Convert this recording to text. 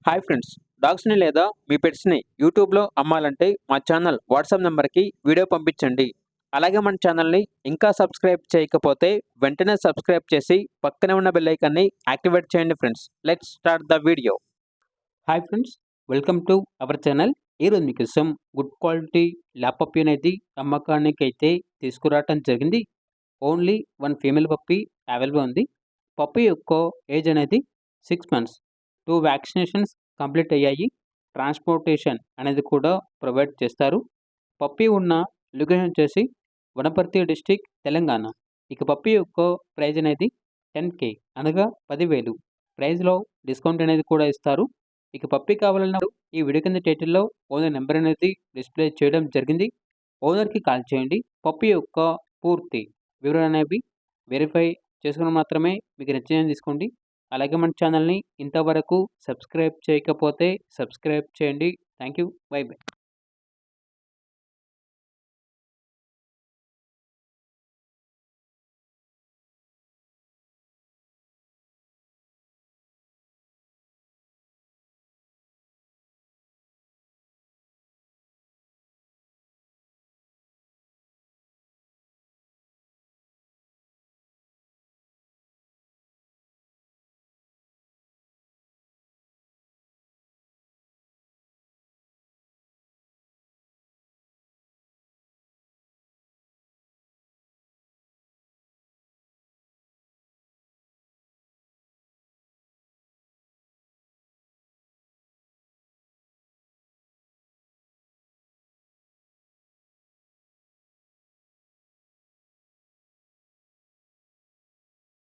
Hi friends, డాగ్స్‌ని లేదా మీ పెట్స్‌ని యూట్యూబ్‌లో అమ్మాలంటే మా ఛానల్ వాట్సాప్ నంబర్‌కి వీడియో పంపించండి. అలాగే మన ఛానల్‌ని ఇంకా సబ్స్క్రైబ్ చేయకపోతే వెంటనే సబ్స్క్రైబ్ చేసి పక్కనే ఉన్న బెల్ ఐకాన్‌ని యాక్టివేట్ చేయండి friends. Let's start the video. Hi friends, welcome to our channel. ఈరోజు మీకోసం గుడ్ క్వాలిటీ ల్యాబ్ పప్పీ అనేది అమ్మకానికైతే తీసుకురావటం జరిగింది. ఓన్లీ 1 ఫీమేల్ పప్పీ అవైలబుల్ ఉంది. పప్పీ యొక్క ఏజ్ అనేది 6 మంత్స్. 2 వ్యాక్సినేషన్స్ కంప్లీట్ అయ్యాయి. ట్రాన్స్‌పోర్టేషన్ అనేది కూడా ప్రొవైడ్ చేస్తారు. పప్పీ ఉన్న లొకేషన్ వచ్చేసి వనపర్తి డిస్ట్రిక్ట్, తెలంగాణ. ఇక పప్పీ యొక్క ప్రైజ్ అనేది 10,000 అనగా 10,000. ప్రైజ్‌లో డిస్కౌంట్ అనేది కూడా ఇస్తారు. ఇక పప్పీ కావాలన్నప్పుడు ఈ వీడియో కింద టైటిల్‌లో ఓనర్ నెంబర్ అనేది డిస్‌ప్లే చేయడం జరిగింది. ఓనర్‌కి కాల్ చేయండి. పప్పీ యొక్క పూర్తి వివరాలు అనేవి వెరిఫై చేసుకొని మాత్రమే మీకు నచ్చినవి తీసుకోండి. అలాగే మన ఛానల్‌ని ఇంతవరకు సబ్స్క్రైబ్ చేయకపోతే సబ్స్క్రైబ్ చేయండి. Thank you. By by.